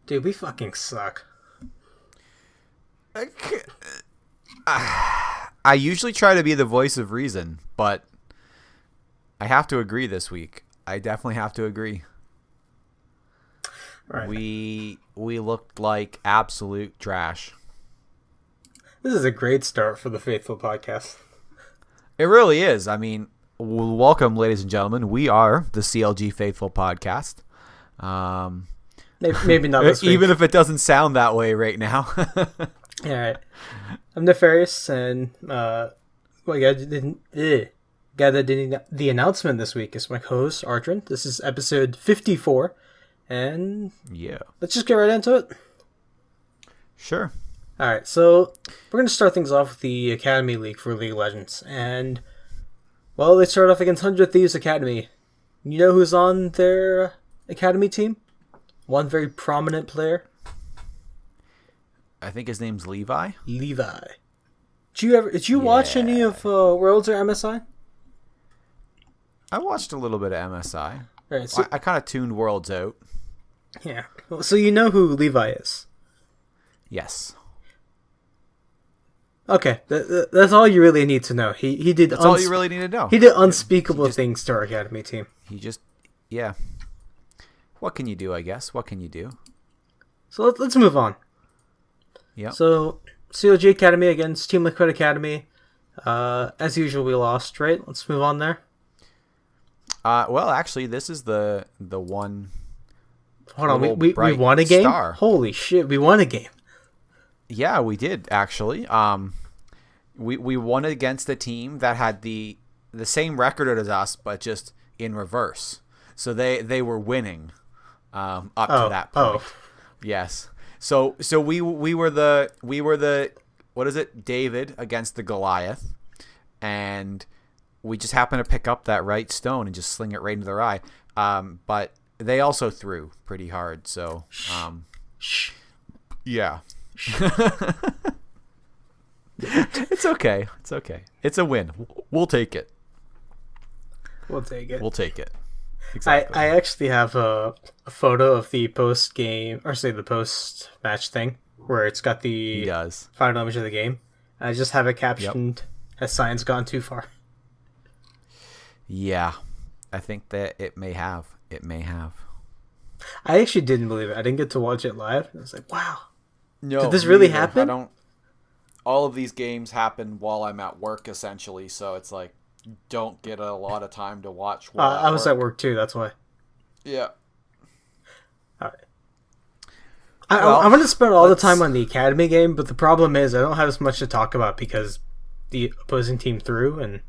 Dude, we fucking suck. I usually try to be the voice of reason, but I have to agree this week. I definitely have to agree. Right. We looked like absolute trash. This is a great start for the Faithful podcast. It really is. I mean, welcome, ladies and gentlemen. We are the CLG Faithful podcast. Maybe not this week. Even if it doesn't sound that way right now. All right. I'm Nefarious, and guy that did the announcement this week is my co-host, Arjun. This is episode 54, and yeah, let's just get right into it. Sure. All right, so we're going to start things off with the Academy League for League of Legends, and, well, they start off against 100 Thieves Academy. You know who's on their Academy team? One very prominent player. I think his name's Levi. Levi. Did you watch any of Worlds or MSI? I watched a little bit of MSI. Right, so, I kind of tuned Worlds out. Yeah. So you know who Levi is? Yes. Okay, that's all you really need to know. He did. That's all you really need to know. He did unspeakable things to our Academy team. Yeah. What can you do? I guess. What can you do? So let's move on. Yeah. So CLG Academy against Team Liquid Academy. As usual, we lost. Right. Let's move on there. Well, actually, this is the one. Hold on, we won a game? Star. Holy shit, we won a game. Yeah, we did actually. We won against a team that had the same record as us, but just in reverse. So they were winning up to that point. Yes. So we were the what is it? David against the Goliath, and we just happened to pick up that right stone and just sling it right into their eye. But they also threw pretty hard. So yeah. It's okay. It's okay. It's a win. We'll take it. We'll take it. We'll take it. Exactly. I actually have a photo of the post game, or say the post match thing, where it's got the final image of the game. I just have it captioned, "Has science gone too far?" Yeah, I think that it may have. It may have. I actually didn't believe it. I didn't get to watch it live. I was like, wow. No, did this really happen? All of these games happen while I'm at work, essentially, so it's like, don't get a lot of time to watch. I was at work too, that's why. Yeah. All right. I'm going to spend all the time on the Academy game, but the problem is I don't have as much to talk about because the opposing team threw, and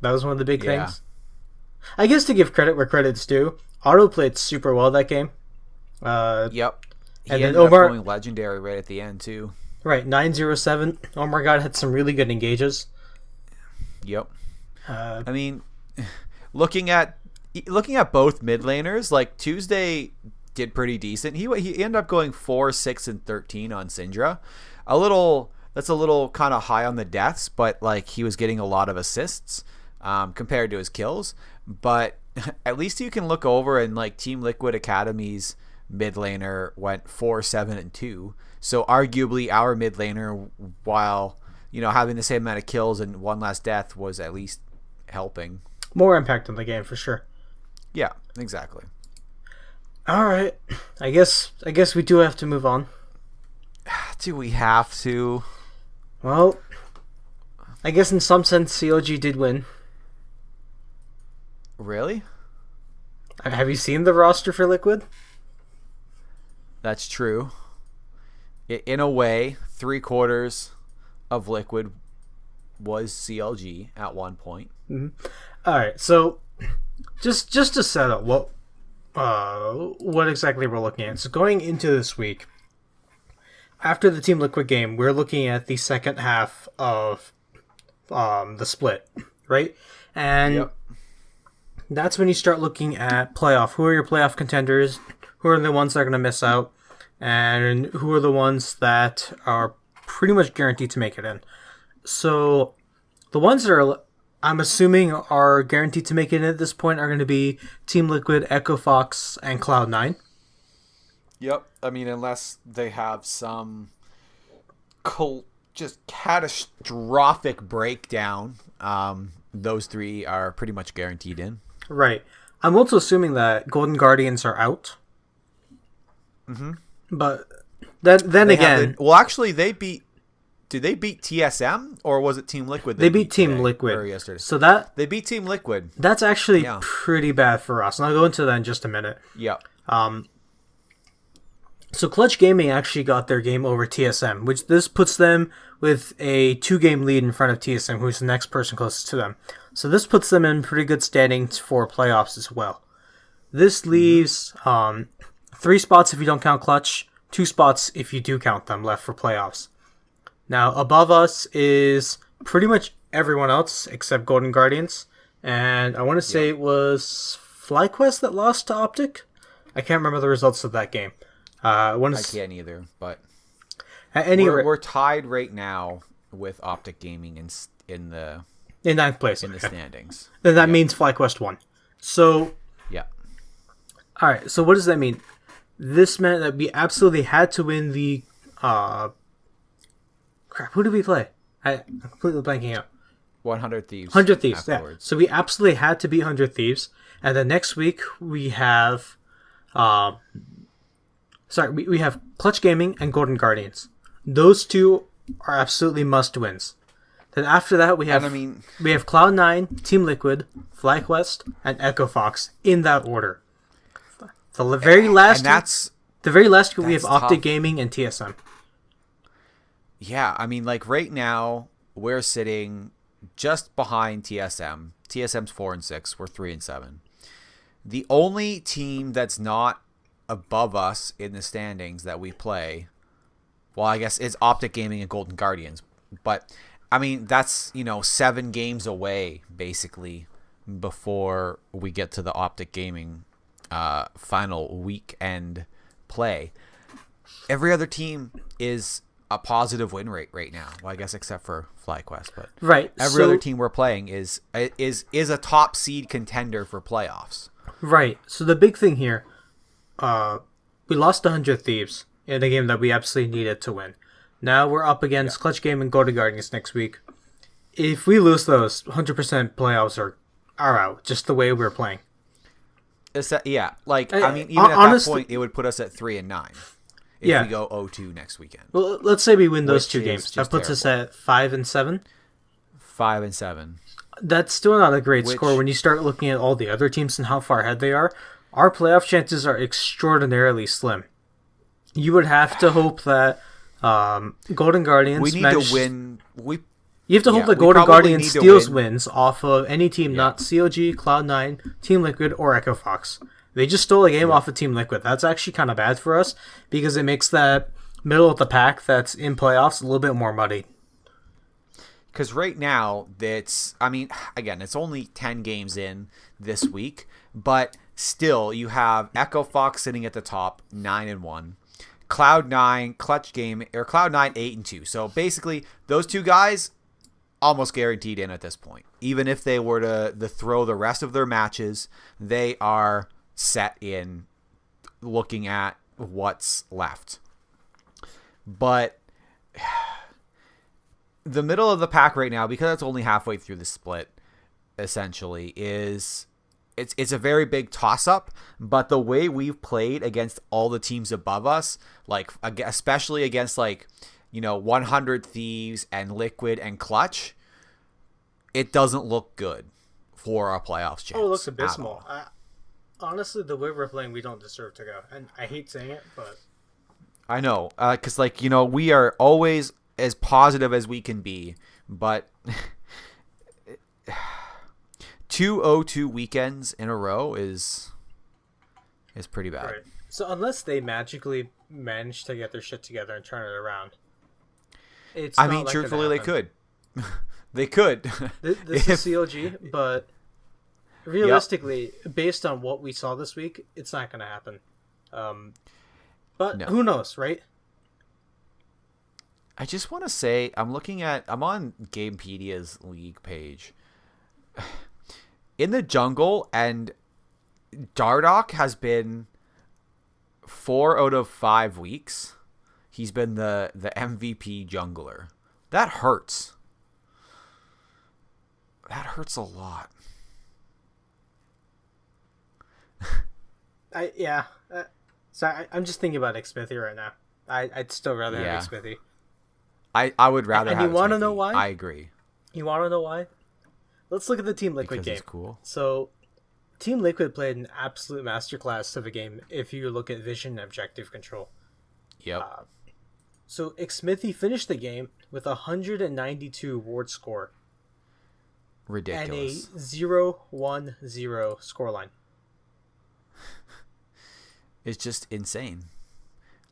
that was one of the big things. I guess to give credit where credit's due, Otto played super well that game. Yep. He and ended then Omar up going legendary right at the end too. Right, 907. Omar God had some really good engages. Yep. I mean, looking at both mid laners, like Tuesday did pretty decent. He ended up going 4, 6, and 13 on Syndra. That's a little kind of high on the deaths, but like he was getting a lot of assists compared to his kills. But at least you can look over and like Team Liquid Academy's mid laner went 4, 7, and 2. So arguably our mid laner, while having the same amount of kills and one less death, was at least helping. More impact on the game for sure. Yeah, exactly. All right, I guess we do have to move on. Do we have to? Well, I guess in some sense CLG did win. Really? Have you seen the roster for Liquid? That's true. In a way, 3/4 of Liquid was CLG at one point. Mm-hmm. All right, so just to set up what exactly we're looking at. So going into this week, after the Team Liquid game, we're looking at the second half of the split, right? And that's when you start looking at playoff. Who are your playoff contenders? Who are the ones that are going to miss out? And who are the ones that are pretty much guaranteed to make it in? So the ones that are, I'm assuming, are guaranteed to make it in at this point are going to be Team Liquid, Echo Fox, and Cloud9. Yep. I mean, unless they have some just catastrophic breakdown, those three are pretty much guaranteed in. Right. I'm also assuming that Golden Guardians are out. Mm-hmm. But then again... actually, they beat... Did they beat TSM, or was it Team Liquid? They beat Team today, Liquid. or yesterday? So that... They beat Team Liquid. That's actually pretty bad for us. And I'll go into that in just a minute. Yeah. So Clutch Gaming actually got their game over TSM, which this puts them with a 2-game lead in front of TSM, who's the next person closest to them. So this puts them in pretty good standings for playoffs as well. This leaves 3 spots if you don't count Clutch, 2 spots if you do count them left for playoffs. Now, above us is pretty much everyone else except Golden Guardians. And I want to say it was FlyQuest that lost to Optic. I can't remember the results of that game. I can't either, but at any rate, we're tied right now with Optic Gaming in ninth place in the standings. Then that means FlyQuest won. So yeah. All right. So what does that mean? This meant that we absolutely had to win the. Crap. Who did we play? I'm completely blanking out. 100 Thieves. 100 Thieves. Afterwards. Yeah. So we absolutely had to beat 100 Thieves, and then next week we have. We have Clutch Gaming and Golden Guardians. Those two are absolutely must-wins. Then after that, we have Cloud9, Team Liquid, FlyQuest, and Echo Fox in that order. The very last group we have Optic Gaming and TSM. Yeah, I mean, like right now we're sitting just behind TSM. TSM's 4-6. We're 3-7. The only team that's not above us in the standings that we play, well, I guess is Optic Gaming and Golden Guardians, but I mean that's 7 games away basically before we get to the Optic Gaming final weekend play. Every other team is a positive win rate right now. Well, I guess except for FlyQuest, but every other team we're playing is a top seed contender for playoffs. Right. So the big thing here. We lost 100 Thieves in a game that we absolutely needed to win. Now we're up against Clutch Game and Golden Guardians next week. If we lose those, 100% playoffs are out, just the way we're playing. Even at that point, it would put us at 3-9 if we go 0-2 next weekend. Well, let's say we win those 2 games. That puts us at 5-7. 5-7. That's still not a great score when you start looking at all the other teams and how far ahead they are. Our playoff chances are extraordinarily slim. You would have to hope that Golden Guardians... We need to win... You have to hope that Golden Guardians steals wins off of any team not CLG, Cloud9, Team Liquid, or Echo Fox. They just stole a game off of Team Liquid. That's actually kind of bad for us because it makes that middle of the pack that's in playoffs a little bit more muddy. Because right now, it's only 10 games in this week, but... Still, you have Echo Fox sitting at the top, 9-1. Cloud9, Clutch Game, or Cloud9, 8-2. So basically, those 2 guys almost guaranteed in at this point. Even if they were to throw the rest of their matches, they are set in looking at what's left. But the middle of the pack right now, because it's only halfway through the split, essentially, is... It's a very big toss-up, but the way we've played against all the teams above us, like especially against 100 Thieves and Liquid and Clutch, it doesn't look good for our playoffs chance. Oh, it looks abysmal. Honestly, the way we're playing, we don't deserve to go. And I hate saying it, but... I know, because we are always as positive as we can be, but... 2 0-2 weekends in a row is pretty bad. Right. So unless they magically manage to get their shit together and turn it around, truthfully, they could. They could. This is CLG, but realistically, based on what we saw this week, it's not going to happen. But who knows, right? I just want to say, I'm on Gamepedia's league page. In the jungle, and Dardoch has been 4 out of 5 weeks, he's been the MVP jungler. That hurts. That hurts a lot. I'm just thinking about Xmithy right now. I'd still rather have Xmithy. I would rather have And you want to know why? I agree. You want to know why? Let's look at the Team Liquid game. It's cool. So, Team Liquid played an absolute masterclass of a game if you look at vision and objective control. Yep. So, Xmithy finished the game with a 192 ward score. Ridiculous. And a 0-1-0 scoreline. It's just insane.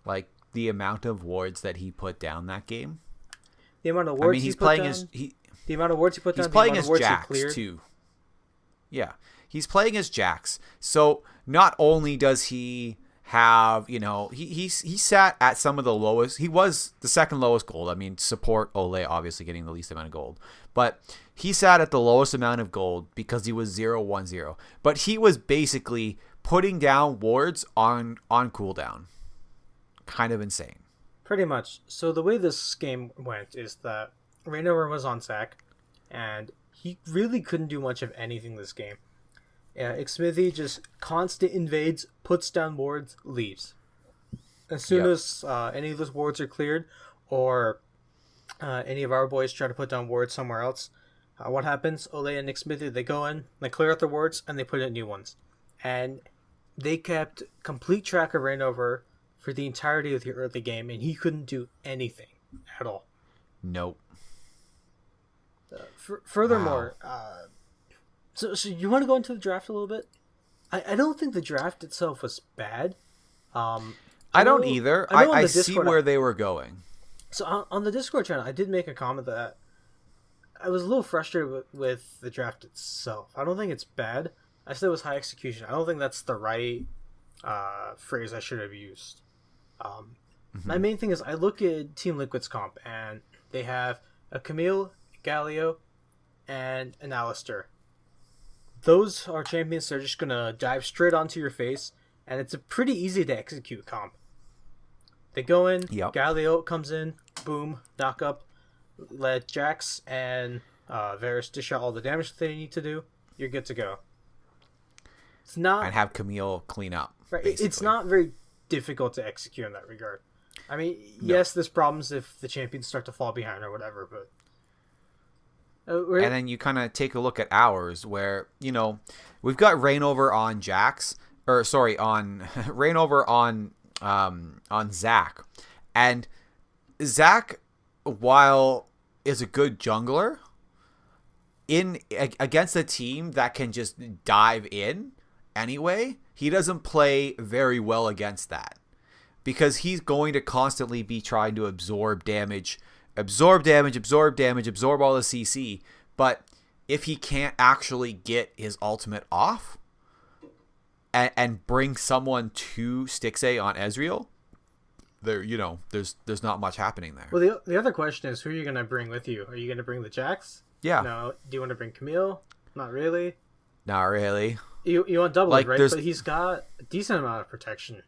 Like, the amount of wards that he put down that game. The amount of wards he's playing down, the amount of wards he put down. He's playing as Jax, too. Yeah. He's playing as Jax. So, not only does he have, he sat at some of the lowest. He was the second lowest gold. I mean, support Ole obviously getting the least amount of gold. But he sat at the lowest amount of gold because he was 0-1-0. But he was basically putting down wards on cooldown. Kind of insane. Pretty much. So the way this game went is that Reignover was on sack, and he really couldn't do much of anything this game. Xmithy just constant invades, puts down wards, leaves. As soon as any of those wards are cleared, or any of our boys try to put down wards somewhere else, what happens? Ole and Xmithy, they go in, they clear out the wards, and they put in new ones. And they kept complete track of Reignover for the entirety of the early game, and he couldn't do anything at all. Nope. Furthermore, so you want to go into the draft a little bit? I don't think the draft itself was bad. I don't either. I see where they were going. So on the Discord channel, I did make a comment that I was a little frustrated with the draft itself. I don't think it's bad. I said it was high execution. I don't think that's the right phrase I should have used. My main thing is I look at Team Liquid's comp, and they have a Camille, Galio, and an Alistar. Those are champions that are just going to dive straight onto your face, and it's a pretty easy to execute comp. They go in, Galio comes in, boom, knock up, let Jax and Varus dish out all the damage that they need to do, you're good to go. It's not... And have Camille clean up. Right, it's not very difficult to execute in that regard. I mean, yes, there's problems if the champions start to fall behind or whatever, but... and then you kind of take a look at ours where, we've got Reignover on Jax, on Reignover on Zac. And Zac, while is a good jungler, against a team that can just dive in anyway, he doesn't play very well against that. Because he's going to constantly be trying to absorb damage, absorb all the CC. But if he can't actually get his ultimate off and bring someone to Stixxay on Ezreal, there's not much happening there. Well, the other question is, who are you going to bring with you? Are you going to bring the Jax? Yeah. No. Do you want to bring Camille? Not really. Not really. You want double, right? But he's got a decent amount of protection.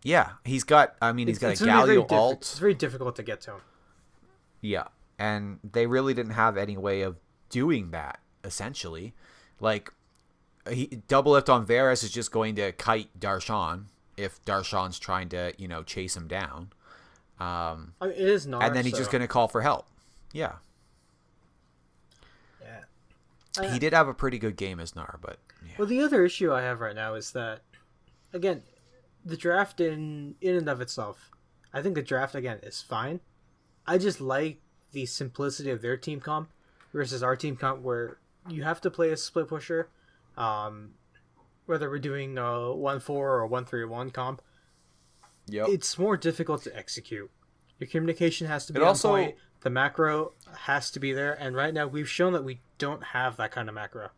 Yeah, he's got a Galio ult. It's very difficult to get to him. Yeah, and they really didn't have any way of doing that, essentially. Like, double lift on Varus is just going to kite Darshan if Darshan's trying to, chase him down. It is Gnar, and then he's just going to call for help. Yeah. He did have a pretty good game as Gnar, but... Yeah. Well, the other issue I have right now is that, again... The draft in and of itself, I think the draft, again, is fine. I just like the simplicity of their team comp versus our team comp, where you have to play a split pusher, whether we're doing a 1-4 or a 1-3-1 comp. Yep. It's more difficult to execute. Your communication has to be on point. The macro has to be there, and right now we've shown that we don't have that kind of macro.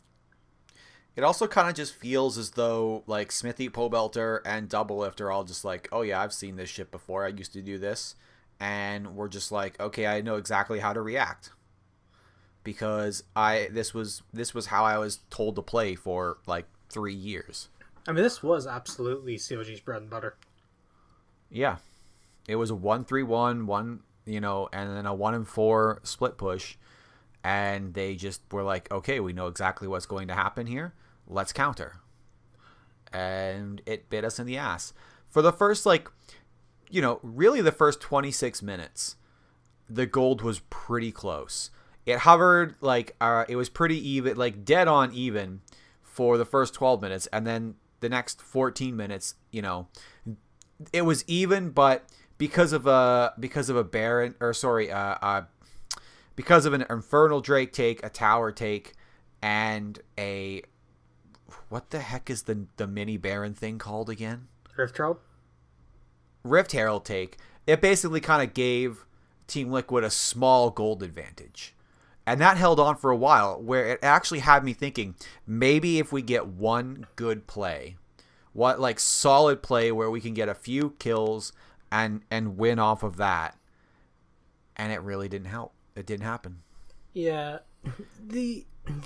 It also kind of just feels as though, like, Smithy, Pobelter, and Doublelift are all just like, oh yeah, I've seen this shit before. I used to do this. And we're just like, okay, I know exactly how to react. Because this was how I was told to play for, like, 3 years. I mean, this was absolutely CLG's bread and butter. Yeah. It was a 1-3-1, and then a 1-4 split push. And they just were like, okay, we know exactly what's going to happen here. Let's counter. And it bit us in the ass. For the first, really the first 26 minutes, the gold was pretty close. It hovered, it was pretty even, dead on even for the first 12 minutes. And then the next 14 minutes, it was even, but because of a Baron, because of an Infernal Drake take, a Tower take, and a, what the heck is the mini Baron thing called again? Rift Herald take. It basically kind of gave Team Liquid a small gold advantage. And that held on for a while, where it actually had me thinking, maybe if we get one good play, solid play where we can get a few kills and win off of that. And it really didn't help. It didn't happen. Yeah. The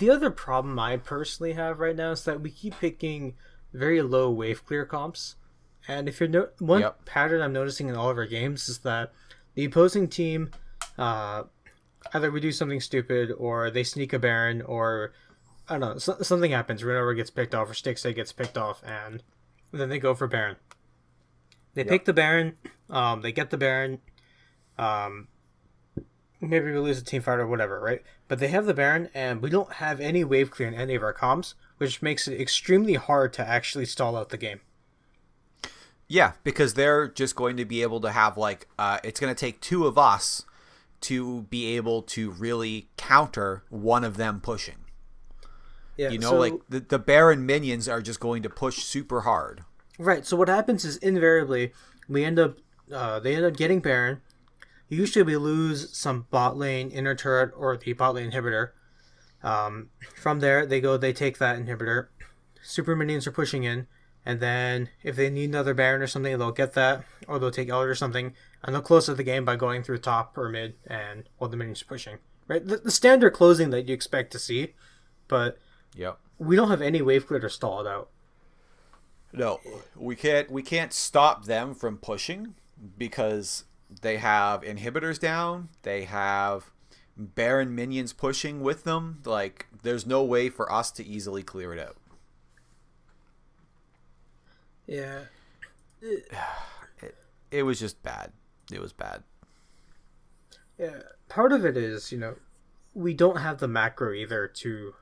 other problem I personally have right now is that we keep picking very low wave clear comps. And if you're one pattern I'm noticing in all of our games is that the opposing team, either we do something stupid or they sneak a Baron, or I don't know, something happens. Renova gets picked off or Stixay gets picked off, and then they go for Baron. They pick the Baron. They get the Baron. Maybe we lose a team fight or whatever, right? But they have the Baron, and we don't have any wave clear in any of our comms, which makes it extremely hard to actually stall out the game. Yeah, because they're just going to be able to have, it's going to take two of us to be able to really counter one of them pushing. Yeah, the Baron minions are just going to push super hard. Right, so what happens is invariably they end up getting Baron. Usually we lose some bot lane inner turret or the bot lane inhibitor. From there, they take that inhibitor. Super minions are pushing in. And then if they need another Baron or something, they'll get that. Or they'll take Elder or something. And they'll close out the game by going through top or mid and while the minions are pushing. Right? The standard closing that you expect to see. But we don't have any wave clear to stall it out. No. We can't stop them from pushing because they have inhibitors down. They have Baron minions pushing with them. There's no way for us to easily clear it out. Yeah. It was just bad. It was bad. Yeah. Part of it is, we don't have the macro either to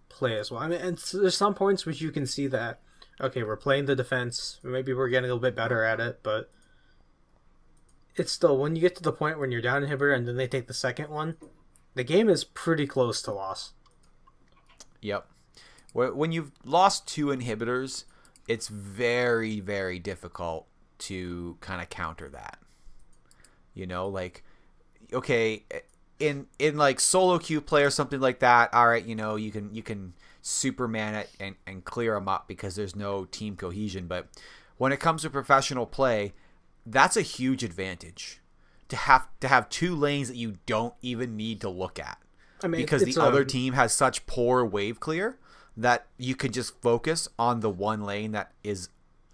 play as well. I mean, and there's some points which you can see that, okay, we're playing the defense. Maybe we're getting a little bit better at it, but it's still, when you get to the point when you're down inhibitor and then they take the second one, the game is pretty close to loss. Yep. When you've lost two inhibitors, it's very, very difficult to kind of counter that. Okay, in solo queue play or something like that, all right, you can Superman it and clear them up because there's no team cohesion. But when it comes to professional play, that's a huge advantage to have two lanes that you don't even need to look at. I mean, because the other team has such poor wave clear that you can just focus on the one lane that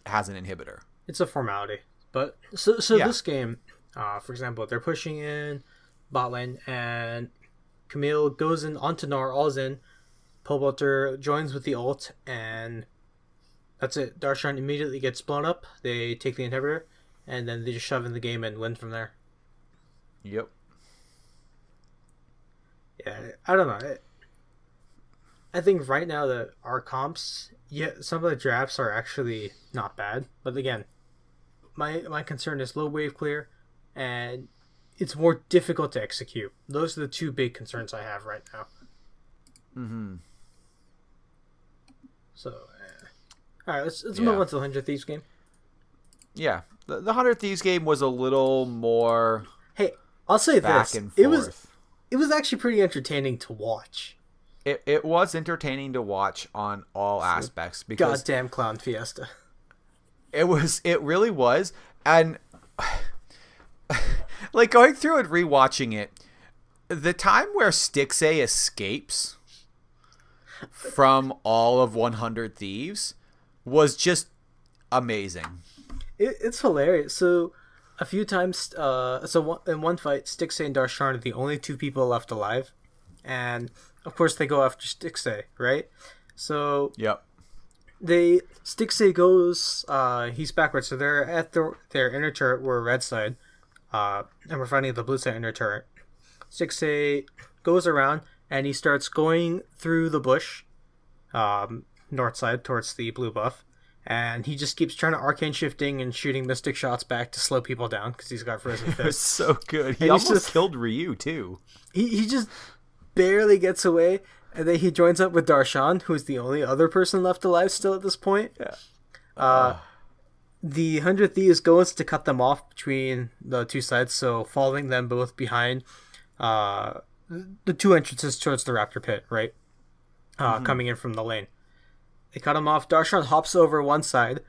has an inhibitor. It's a formality. But so this game, for example, they're pushing in bot lane and Camille goes in onto Gnar, all's in. Pulbutter joins with the ult, and that's it. Darshan immediately gets blown up. They take the inhibitor, and then they just shove in the game and win from there. Yep. Yeah, I don't know. I think right now that our comps, some of the drafts are actually not bad. But again, my concern is low wave clear, and it's more difficult to execute. Those are the two big concerns I have right now. Mm-hmm. So, all right, let's move on to the 100 Thieves game. Yeah, the 100 Thieves game was a little more. Hey, I'll say back this: and forth. It was actually pretty entertaining to watch. It was entertaining to watch on all aspects because goddamn clown fiesta. It really was, and going through and rewatching it, the time where Stixay escapes from all of 100 Thieves was just amazing. It's hilarious. So a few times, in one fight, Stixay and Darshan are the only two people left alive, and of course they go after Stixay, right? So Yep. Stixay goes, he's backwards, so they're at their inner turret, we're red side, and we're fighting at the blue side inner turret. Stixay goes around and he starts going through the bush, north side towards the blue buff, and he just keeps trying to arcane shifting and shooting mystic shots back to slow people down because he's got frozen fist. It was so good. He almost killed Ryu too. He just barely gets away, and then he joins up with Darshan, who's the only other person left alive still at this point. Yeah. The 100 Thieves goes to cut them off between the two sides, so following them both behind the two entrances towards the Raptor Pit, right? Coming in from the lane. They cut him off. Darshan hops over one side,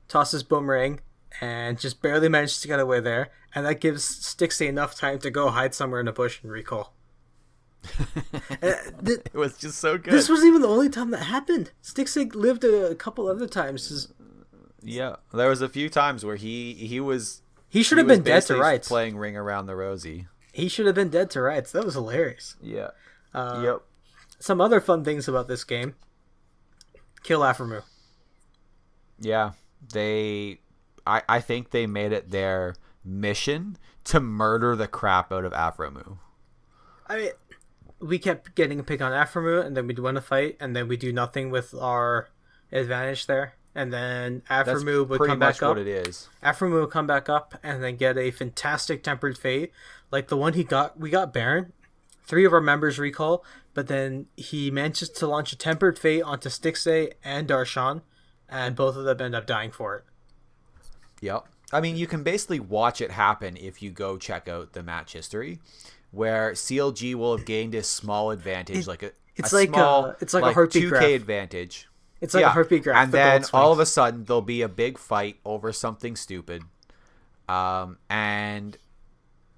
tosses Boomerang, and just barely manages to get away there. And that gives Stixay enough time to go hide somewhere in a bush and recall. It was just so good. This wasn't even the only time that happened. Stixay lived a couple other times. Yeah, there was a few times where he should have been dead to rights. Playing Ring Around the Rosie. He should have been dead to rights. That was hilarious. Yeah. Yep. Some other fun things about this game. Kill Aphromoo. Yeah, I think they made it their mission to murder the crap out of Aphromoo. I mean, we kept getting a pick on Aphromoo, and then we'd win a fight, and then we do nothing with our advantage there, and then Aphromoo would come back up. What it is. Aphromoo would come back up, and then get a fantastic tempered fate, like the one he got. We got Baron. 3 of our members recall, but then he manages to launch a tempered fate onto Stixay and Darshan, and both of them end up dying for it. Yep. I mean, you can basically watch it happen if you go check out the match history, where CLG will have gained a small advantage, it's like a heartbeat 2K graph. advantage. It's like a heartbeat graph. And then all of a sudden there'll be a big fight over something stupid, and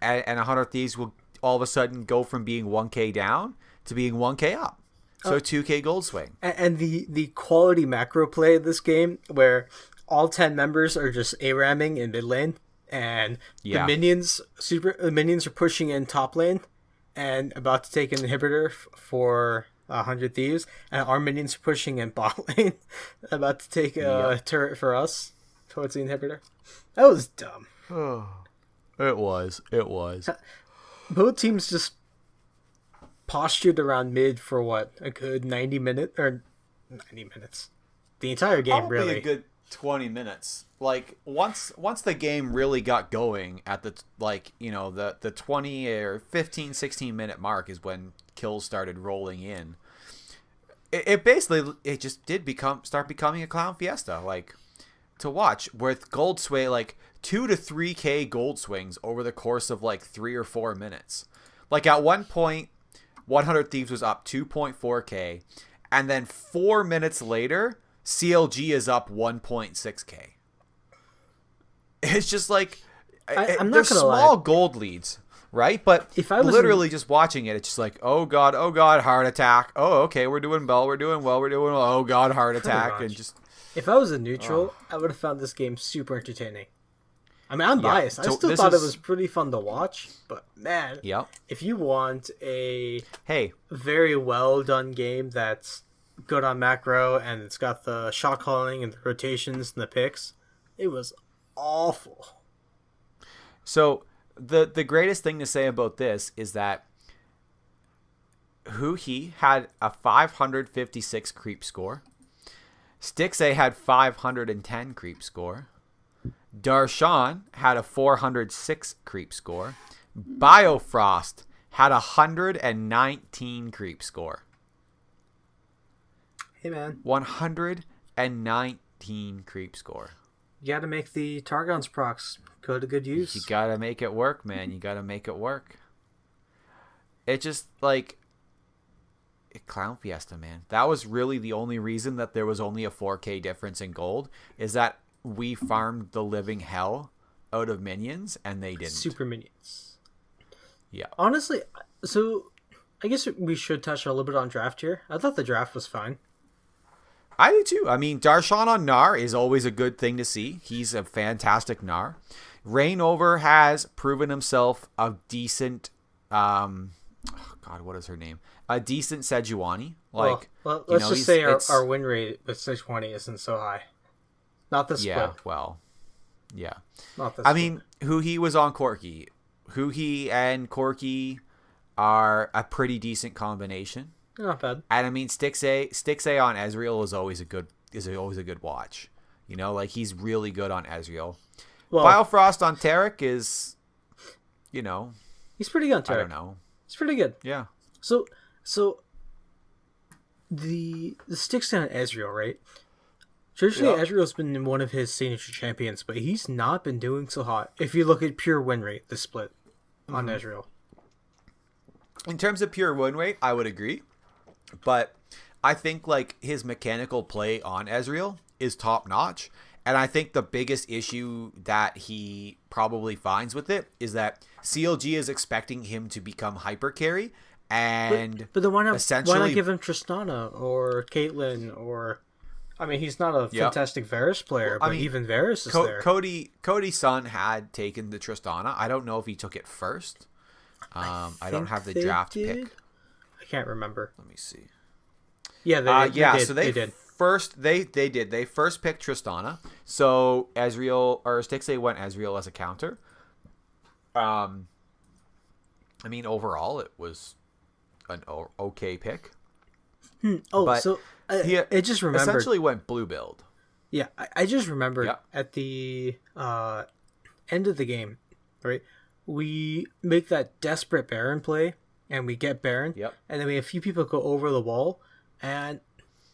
100 Thieves will all of a sudden go from being 1K down to being 1K up. So 2K gold swing. And the quality macro play of this game, where all 10 members are just ARAMing in mid lane, and the minions are pushing in top lane and about to take an inhibitor for 100 Thieves, and our minions are pushing in bot lane about to take a turret for us towards the inhibitor. That was dumb. It was. Both teams just postured around mid for a good 90 minutes. The entire game, probably really. A good 20 minutes. Like once the game really got going at the the 20 or 15, 16 minute mark is when kills started rolling in. It basically just did start becoming a clown fiesta, like to watch, with gold sway, like 2 to 3K gold swings over the course of like 3 or 4 minutes. Like at one point, 100 Thieves was up 2.4K, and then 4 minutes later, CLG is up 1.6K. It's just like I'm not there's gonna small lie. gold leads, right? But If I was literally just watching it, it's just like, oh god, heart attack. Oh, okay, we're doing well. Oh god, heart attack, and just. If I was a neutral, I would have found this game super entertaining. I mean, I'm biased. I still thought it was pretty fun to watch, but man, if you want a very well done game that's good on macro and it's got the shot calling and the rotations and the picks, it was awful. So the greatest thing to say about this is that Huhi had a 556 creep score. Stixay had 510 creep score. Darshan had a 406 creep score. Biofrost had 119 creep score. Hey man, 119 creep score. You gotta make the Targon's procs go to good use. You gotta make it work, man. You gotta make it work. It just Clown Fiesta, man. That was really the only reason that there was only a 4K difference in gold, is that we farmed the living hell out of minions and they didn't. Super minions. Yeah. Honestly, so I guess we should touch a little bit on draft here. I thought the draft was fine. I do too. I mean, Darshan on Gnar is always a good thing to see. He's a fantastic Gnar. Reignover has proven himself a decent, God, what is her name? A decent Sejuani. Like, well let's just say our win rate with Sejuani isn't so high. Not the split. Yeah, well, yeah. Not the split. I mean, Huhi was on Corki. Huhi and Corki are a pretty decent combination. Not bad. And I mean, Stixay on Ezreal is always a good watch. You know, like he's really good on Ezreal. Well, Biofrost on Taric is, you know, he's pretty good on Taric. I don't know. He's pretty good. Yeah. So the Stixay on Ezreal, right? Traditionally, Ezreal's been one of his signature champions, but he's not been doing so hot. If you look at pure win rate, the split on Ezreal. In terms of pure win rate, I would agree. But I think like his mechanical play on Ezreal is top notch. And I think the biggest issue that he probably finds with it is that CLG is expecting him to become hyper carry. And but then why not give him Tristana or Caitlyn or... I mean, he's not a fantastic Varus player, but even Varus is there. Cody's son had taken the Tristana. I don't know if he took it first. I don't have the draft pick. I can't remember. Let me see. Yeah, they did. So they did. First, they did. They first picked Tristana. So Ezreal or Stixay went Ezreal as a counter. I mean, overall, it was an okay pick. I just remembered. Essentially went blue build. Yeah, I just remembered at the end of the game, right? We make that desperate Baron play, and we get Baron. Yep. And then we have a few people go over the wall, and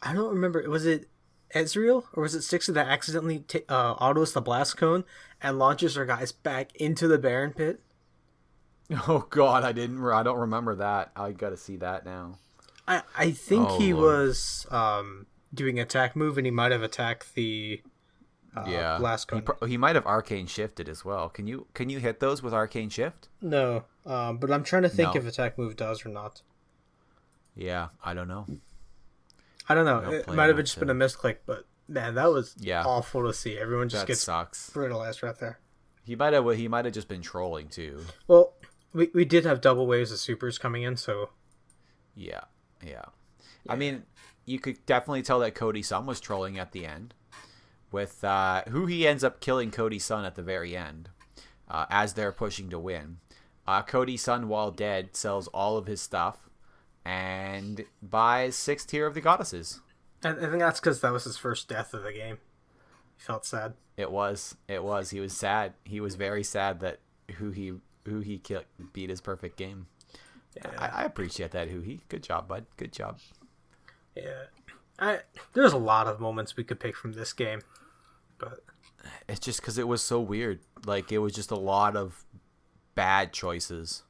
I don't remember. Was it Ezreal or was it Stixay that accidentally autos the blast cone and launches our guys back into the Baron pit? Oh God, I don't remember that. I got to see that now. I think he was doing attack move, and he might have attacked the blast cone. He might have arcane shifted as well. Can you hit those with arcane shift? No, but I'm trying to think if attack move does or not. Yeah, I don't know. It might have just been a misclick, but man, that was awful to see. Everyone just gets brutalized right there. He might have just been trolling too. Well, we did have double waves of supers coming in, so yeah. I mean, you could definitely tell that Cody's son was trolling at the end with who he ends up killing Cody's son at the very end as they're pushing to win. Cody's son, while dead, sells all of his stuff and buys 6th tier of the goddesses. I think that's because that was his first death of the game. He felt sad. It was. He was sad. He was very sad that who he beat his perfect game. Yeah. I appreciate that, Huhi. Good job, bud. Good job. Yeah. There's a lot of moments we could pick from this game, but it's just because it was so weird. Like, it was just a lot of bad choices.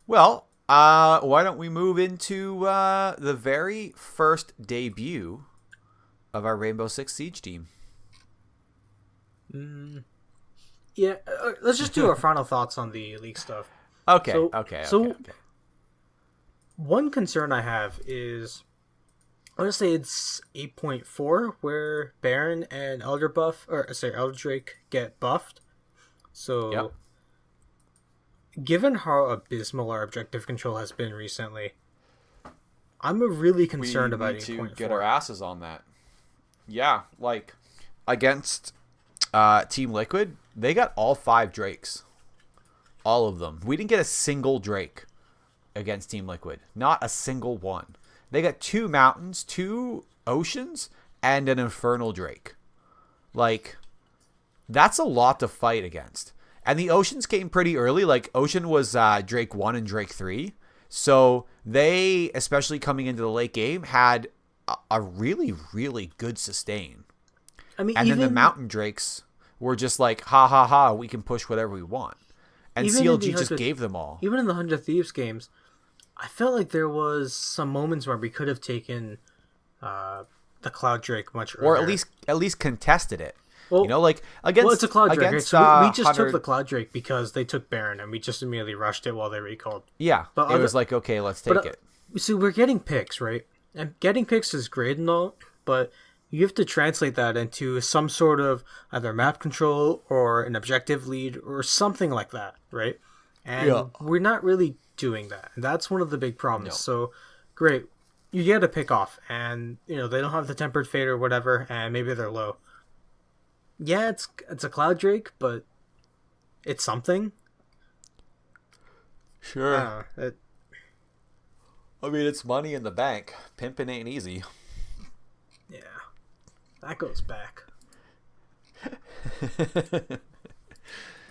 Well, why don't we move into the very first debut of our Rainbow Six Siege team? Yeah, let's just do our final thoughts on the league stuff. Okay. One concern I have is, I want to say it's 8.4 where Baron and Eldrake get buffed. So, given how abysmal our objective control has been recently, I'm really concerned about 8.4. We need to get our asses on that. Yeah, like against Team Liquid, they got all 5 Drakes. All of them. We didn't get a single Drake against Team Liquid. Not a single one. They got 2 Mountains, 2 Oceans, and an Infernal Drake. Like, that's a lot to fight against. And the Oceans came pretty early. Like, Ocean was Drake 1 and Drake 3. So they, especially coming into the late game, had a really, really good sustain. I mean, and then the Mountain Drakes were just like, ha ha ha, we can push whatever we want. And CLG just gave them all. Even in the 100 Thieves games, I felt like there was some moments where we could have taken the Cloud Drake much earlier. Or at least contested it. Well, you know, like against... Well, it's a Cloud Drake. So we just took the Cloud Drake because they took Baron, and we just immediately rushed it while they recalled. Yeah, but it was like, okay, let's take it. So we're getting picks, right? And getting picks is great and all, but you have to translate that into some sort of either map control or an objective lead or something like that, right? And we're not really doing that. And that's one of the big problems. No. So, great. You get a pick off, and, they don't have the tempered fade or whatever, and maybe they're low. Yeah, it's a Cloud Drake, but it's something. Sure. I mean, it's money in the bank. Pimping ain't easy. Yeah. That goes back.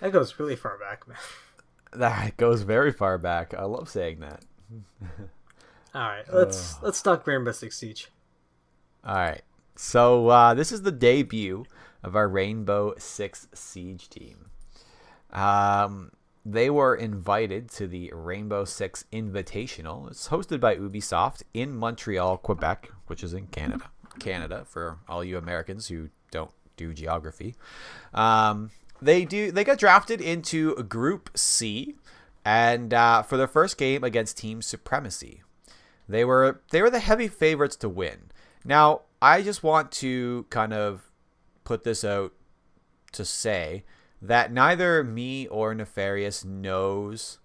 That goes really far back, man. That goes very far back. I love saying that. All right, let's talk Rainbow Six Siege. All right. So this is the debut of our Rainbow Six Siege team. They were invited to the Rainbow Six Invitational. It's hosted by Ubisoft in Montreal, Quebec, which is in Canada. Canada, for all you Americans who don't do geography. They got drafted into Group C, and for their first game against Team Supremacy. They were the heavy favorites to win. Now, I just want to kind of put this out to say that neither me or Nefarious knows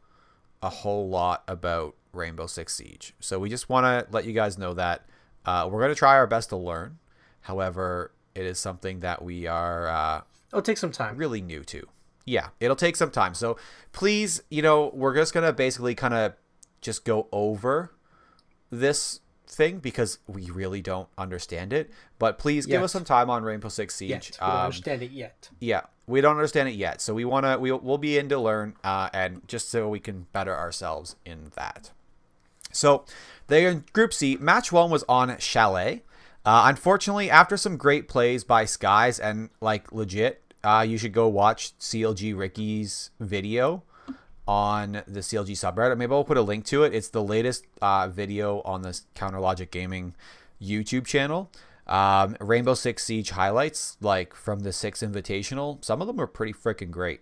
a whole lot about Rainbow Six Siege. So we just want to let you guys know that we're going to try our best to learn. However, it is something that we are it'll take some time. Really new to. Yeah, it'll take some time. So please, we're just going to basically kind of just go over this thing because we really don't understand it. But please give us some time on Rainbow Six Siege. We don't understand it yet. Yeah, we don't understand it yet. So we'll be in to learn and just so we can better ourselves in that. So they're in Group C. Match 1 was on Chalet. Unfortunately, after some great plays by Skies and legit, you should go watch CLG Ricky's video on the CLG subreddit. Maybe I'll put a link to it. It's the latest video on the Counter Logic Gaming YouTube channel. Rainbow Six Siege highlights, from the 6 Invitational. Some of them are pretty freaking great.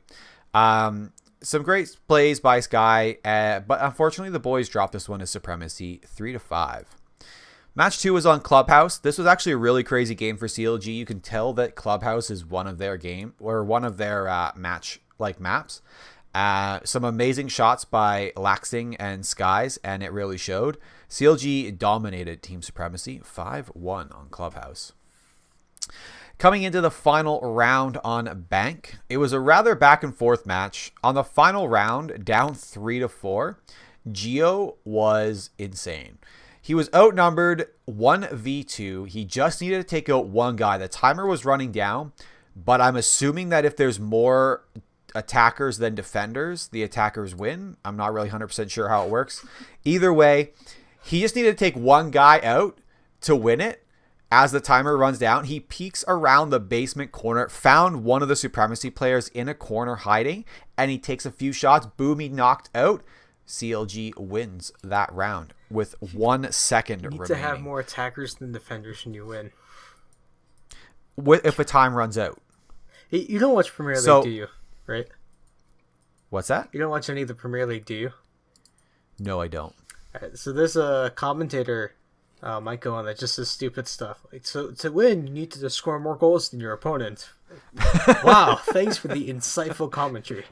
Some great plays by Sky, but unfortunately the boys dropped this one to Supremacy 3-5. Match 2 was on Clubhouse. This was actually a really crazy game for CLG. You can tell that Clubhouse is one of their maps. Some amazing shots by Laxing and Skies, and it really showed. CLG dominated Team Supremacy 5-1 on Clubhouse. Coming into the final round on Bank, it was a rather back and forth match. On the final round, down 3-4, Geo was insane. He was outnumbered 1v2. He just needed to take out one guy. The timer was running down, but I'm assuming that if there's more attackers than defenders, the attackers win. I'm not really 100% sure how it works. Either way, he just needed to take one guy out to win it. As the timer runs down, he peeks around the basement corner, found one of the Supremacy players in a corner hiding, and he takes a few shots. Boom, he knocked out. CLG wins that round with 1 second remaining. You need to have more attackers than defenders when you win. If a time runs out. You don't watch Premier League, do you? Right? What's that? You don't watch any of the Premier League, do you? No, I don't. All right, so there's a commentator might go on that just says stupid stuff. So to win, you need to just score more goals than your opponent. Wow, thanks for the insightful commentary.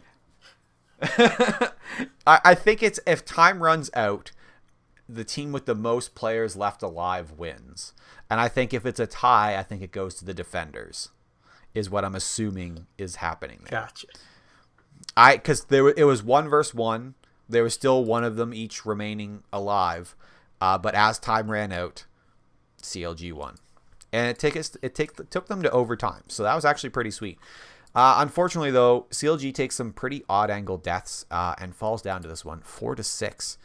I think it's if time runs out, the team with the most players left alive wins. And I think if it's a tie, I think it goes to the defenders, is what I'm assuming is happening there. Gotcha. Because it was 1 versus 1. There was still one of them each remaining alive. But as time ran out, CLG won. And it took them to overtime. So that was actually pretty sweet. Unfortunately, though, CLG takes some pretty odd angle deaths and falls down to this one, 4-6.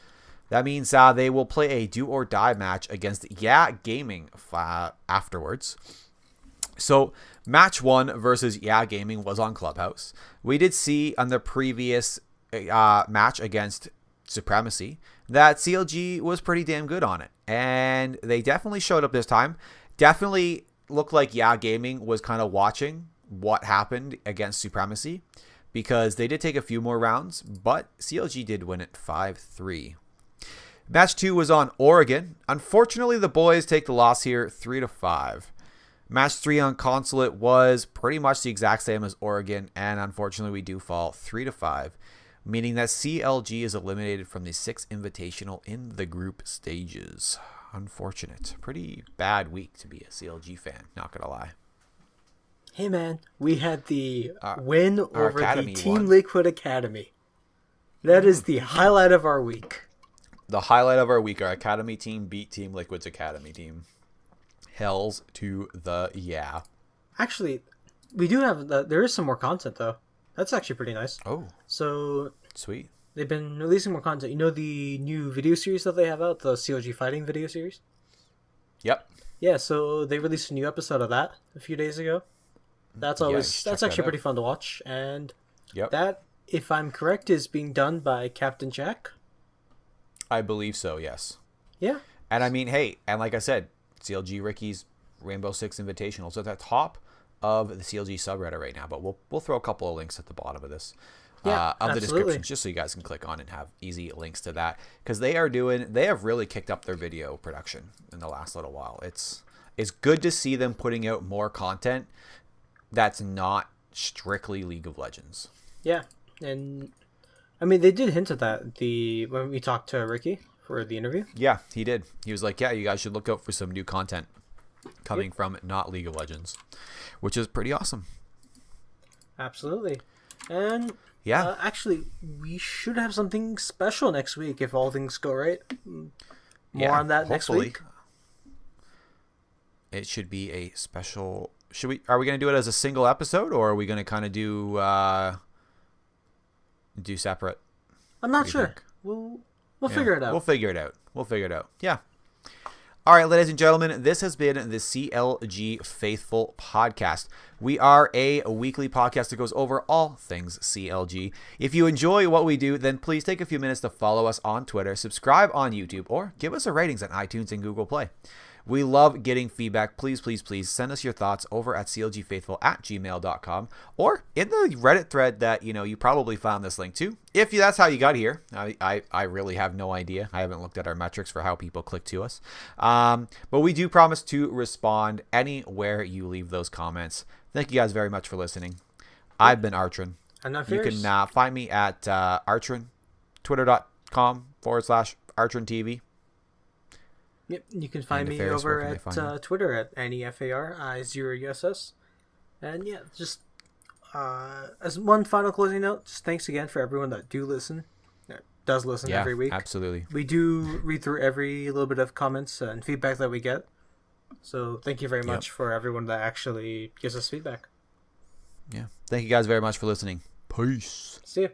That means they will play a do-or-die match against Yeah Gaming afterwards. So match 1 versus Yeah Gaming was on Clubhouse. We did see on the previous match against Supremacy that CLG was pretty damn good on it. And they definitely showed up this time. Definitely looked like Yeah Gaming was kind of watching what happened against Supremacy, because they did take a few more rounds, but CLG did win it 5-3. Match 2 was on Oregon. Unfortunately, the boys take the loss here 3-5. Match 3 on Consulate was pretty much the exact same as Oregon, and unfortunately we do fall 3-5, meaning that CLG is eliminated from the 6th Invitational in the group stages. Unfortunate. Pretty bad week to be a CLG fan, not gonna lie. Hey man, we had the win over the Team won. Liquid Academy. That is the highlight of our week. The highlight of our week, our Academy team beat Team Liquid's Academy team. Hells to the yeah. Actually, we do have there is some more content though. That's actually pretty nice. Oh, so sweet. They've been releasing more content. You know the new video series that they have out, the CLG Fighting video series? Yep. Yeah, so they released a new episode of that a few days ago. That's actually pretty fun to watch, and that, if I'm correct, is being done by Captain Jack. I believe so, yes. Yeah. And I mean, hey, and like I said, CLG Ricky's Rainbow Six Invitational. So at the top of the CLG subreddit right now, but we'll throw a couple of links at the bottom of this. Of the description, just so you guys can click on and have easy links to that, because they have really kicked up their video production in the last little while. It's good to see them putting out more content that's not strictly League of Legends. Yeah, and I mean they did hint at that when we talked to Ricky for the interview. Yeah, he did. He was like, yeah, you guys should look out for some new content coming from not League of Legends, which is pretty awesome. Absolutely. And yeah, actually, we should have something special next week if all things go right. More on that next week. It should be a special. Are we going to do it as a single episode, or are we going to kind of do separate? I'm not sure. We'll figure it out. We'll figure it out. Yeah. All right, ladies and gentlemen, this has been the CLG Faithful Podcast. We are a weekly podcast that goes over all things CLG. If you enjoy what we do, then please take a few minutes to follow us on Twitter, subscribe on YouTube, or give us a ratings on iTunes and Google Play. We love getting feedback. Please, please, please send us your thoughts over at clgfaithful@gmail.com or in the Reddit thread that you probably found this link to. If that's how you got here, I really have no idea. I haven't looked at our metrics for how people click to us. But we do promise to respond anywhere you leave those comments. Thank you guys very much for listening. I've been Artrin. I'm not You can find me at Artrin, twitter.com/ArtrinTV. Yep, you can find me over at Twitter at AnyFARI0USS. And yeah, just as one final closing note, just thanks again for everyone that does listen every week. Absolutely. We do read through every little bit of comments and feedback that we get. So thank you very much for everyone that actually gives us feedback. Yeah. Thank you guys very much for listening. Peace. See ya.